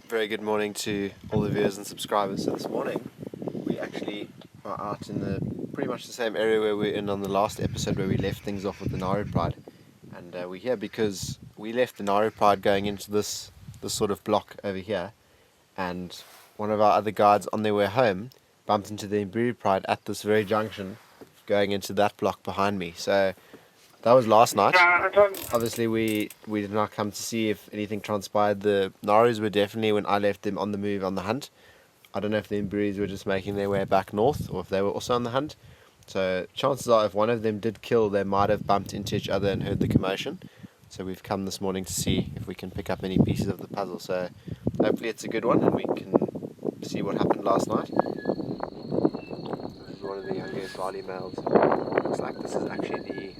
Very good morning to all the viewers and subscribers. So this morning we actually are out in the pretty much the same area where we were in on the last episode where we left things off with the Naru Pride, and we're here because we left the Naru Pride going into this sort of block over here, and one of our other guides on their way home bumped into the Imbali Pride at this very junction going into that block behind me. So that was last night. Obviously, we did not come to see if anything transpired. The Narus were definitely, when I left them, on the move on the hunt. I don't know if the Imbalis were just making their way back north or if they were also on the hunt. So chances are, if one of them did kill, they might have bumped into each other and heard the commotion. So we've come this morning to see if we can pick up any pieces of the puzzle. So hopefully it's a good one and we can see what happened last night. This is one of the younger Imbali males. Looks like this is actually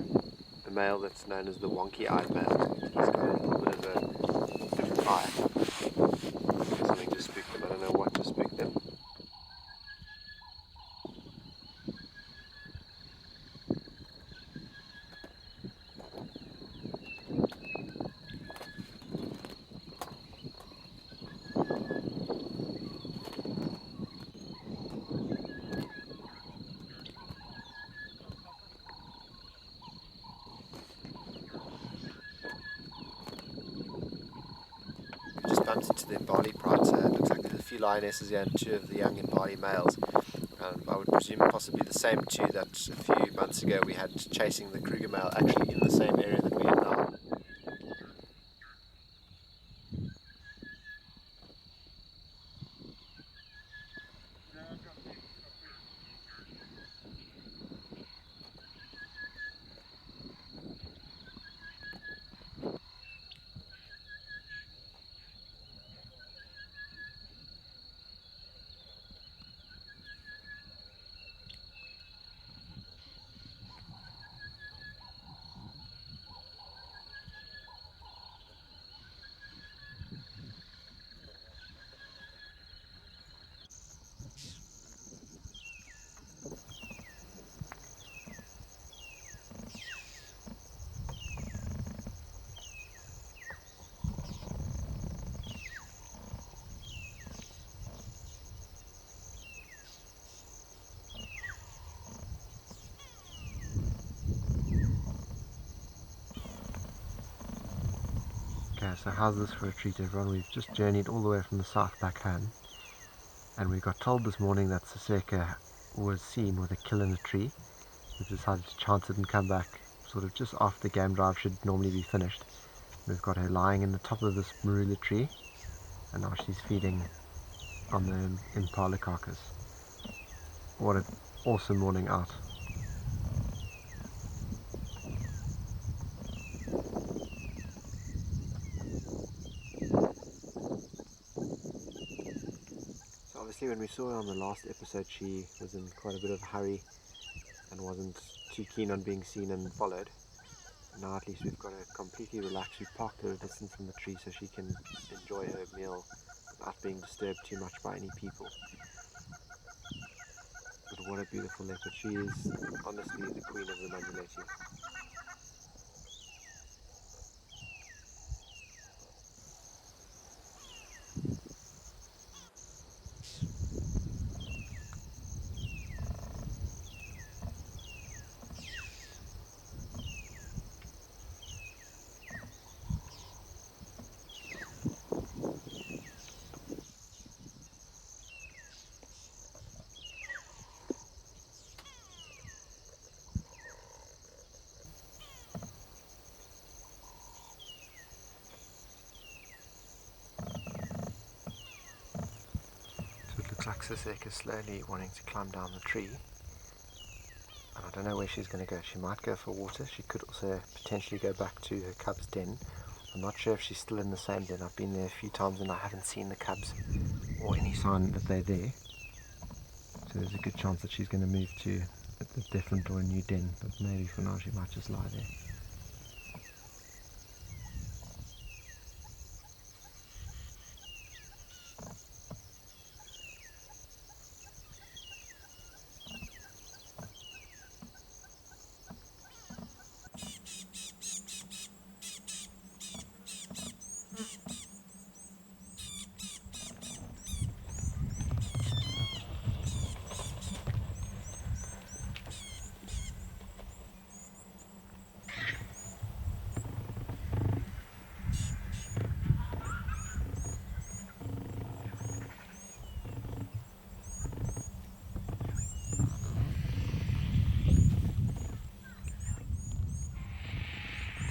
the male that's known as the wonky-eyed male. He's got a little bit of a different eye. Maybe something to spook them. I don't know what to spook them. Just bumped into the Imbali Pride, so it looks like there's a few lionesses here and two of the young Imbali males. I would presume possibly the same two that a few months ago we had chasing the Kruger male, actually in the same area that we are now. Okay, so how's this for a treat, everyone? We've just journeyed all the way from the south back home, and we got told this morning that Scavenger was seen with a kill in a tree. We decided to chance it and come back sort of just after the game drive should normally be finished. We've got her lying in the top of this marula tree, and now she's feeding on the impala carcass. What an awesome morning out. So obviously when we saw her on the last episode, she was in quite a bit of a hurry and wasn't too keen on being seen and followed. Now at least we've got her completely relaxed. We parked her a distance from the tree so she can enjoy her meal without being disturbed too much by any people. But what a beautiful leopard. She is honestly the queen of the Mandaleti. So it looks like Sisek is slowly wanting to climb down the tree. And I don't know where she's going to go. She might go for water. She could also potentially go back to her cub's den. I'm not sure if she's still in the same den. I've been there a few times and I haven't seen the cubs or any sign that they're there. So there's a good chance that she's going to move to a different or a new den. But maybe for now she might just lie there.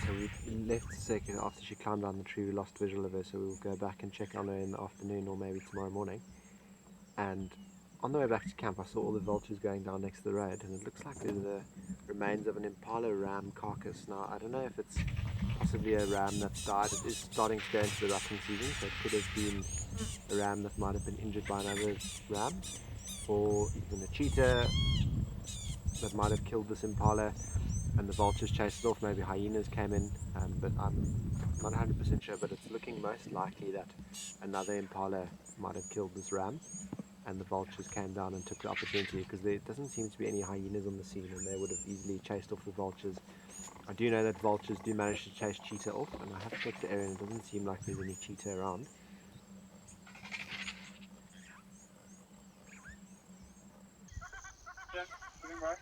So we left Scavenger after she climbed down the tree. We lost visual of her, so we'll go back and check on her in the afternoon or maybe tomorrow morning. And on the way back to camp, I saw all the vultures going down next to the road, and it looks like they're the remains of an impala ram carcass. Now, I don't know if it's possibly a ram that's died. It is starting to go into the rutting season, so it could have been a ram that might have been injured by another ram, or even a cheetah that might have killed this impala and the vultures chased it off. Maybe hyenas came in, but I'm not 100% sure, but it's looking most likely that another impala might have killed this ram and the vultures came down and took the opportunity, because there doesn't seem to be any hyenas on the scene and they would have easily chased off the vultures. I do know that vultures do manage to chase cheetah off, and I have checked the area and it doesn't seem like there's any cheetah around. Yeah, sitting by.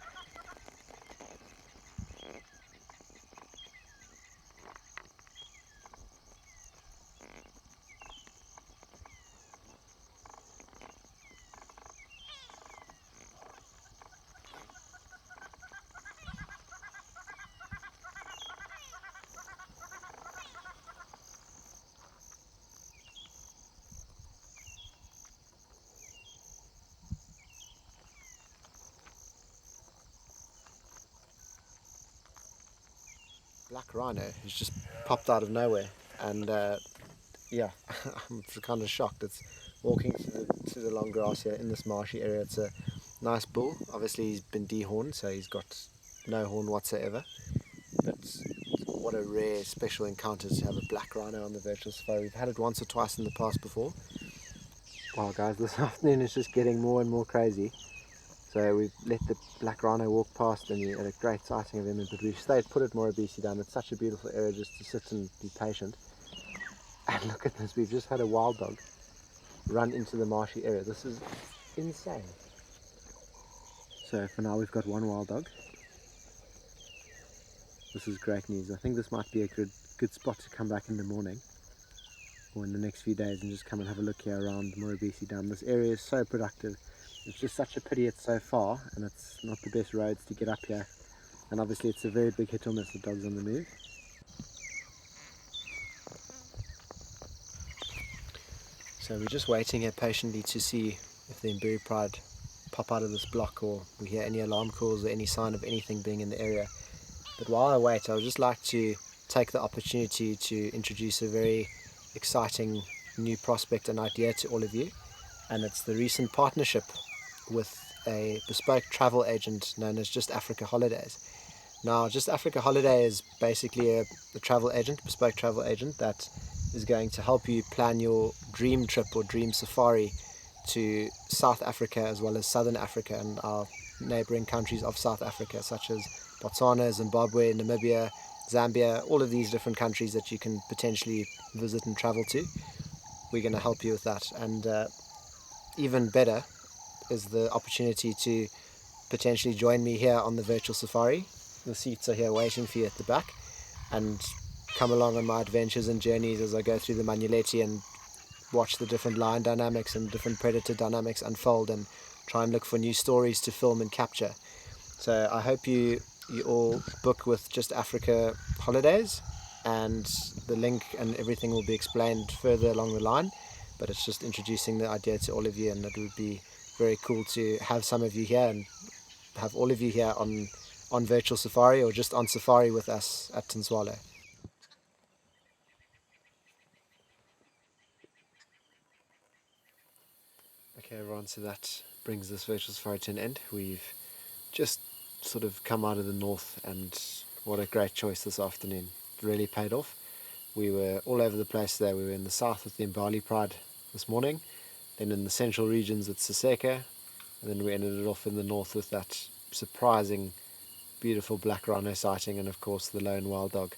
Black rhino has just popped out of nowhere, and yeah, I'm kind of shocked. It's walking through the long grass here in this marshy area. It's a nice bull. Obviously he's been dehorned, so he's got no horn whatsoever, but what a rare special encounter to have a black rhino on the virtual safari. We've had it once or twice in the past before. Wow guys, this afternoon is just getting more and more crazy. So we've let the black rhino walk past and we had a great sighting of him, but we've stayed put at Morabisi Dam. It's such a beautiful area just to sit and be patient. And look at this, we've just had a wild dog run into the marshy area. This is insane. So for now we've got one wild dog. This is great news. I think this might be a good spot to come back in the morning or in the next few days and just come and have a look here around Morabisi Dam. This area is so productive. It's just such a pity it's so far and it's not the best roads to get up here. And obviously it's a very big hit or miss, the dog's on the move. So we're just waiting here patiently to see if the Imbali pride pop out of this block or we hear any alarm calls or any sign of anything being in the area. But while I wait, I would just like to take the opportunity to introduce a very exciting new prospect and idea to all of you, and it's the recent partnership with a bespoke travel agent known as Just Africa Holidays. Now, Just Africa Holiday is basically a travel agent, bespoke travel agent that is going to help you plan your dream trip or dream safari to South Africa as well as Southern Africa and our neighboring countries of South Africa, such as Botswana, Zimbabwe, Namibia, Zambia, all of these different countries that you can potentially visit and travel to. We're going to help you with that. And even better is the opportunity to potentially join me here on the virtual safari. The seats are here waiting for you at the back, and come along on my adventures and journeys as I go through the Manuleti and watch the different lion dynamics and different predator dynamics unfold and try and look for new stories to film and capture. So I hope you all book with Just Africa Holidays, and the link and everything will be explained further along the line, but it's just introducing the idea to all of you, and it would be very cool to have some of you here and have all of you here on virtual safari or just on safari with us at Tinswalo. Okay everyone, so that brings this virtual safari to an end. We've just sort of come out of the north, and what a great choice this afternoon. It really paid off. We were all over the place today. We were in the south with the Imbali pride this morning, then in the central regions with Siseka, and then we ended it off in the north with that surprising beautiful black rhino sighting and of course the lone wild dog.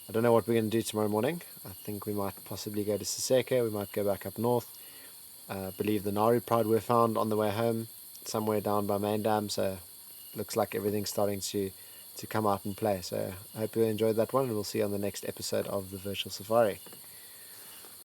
I don't know what we're going to do tomorrow morning. I think we might possibly go to Siseka, we might go back up north. I believe the Nari pride were found on the way home somewhere down by Main Dam, so looks like everything's starting to come out and play. So I hope you enjoyed that one, and we'll see you on the next episode of the Virtual Safari.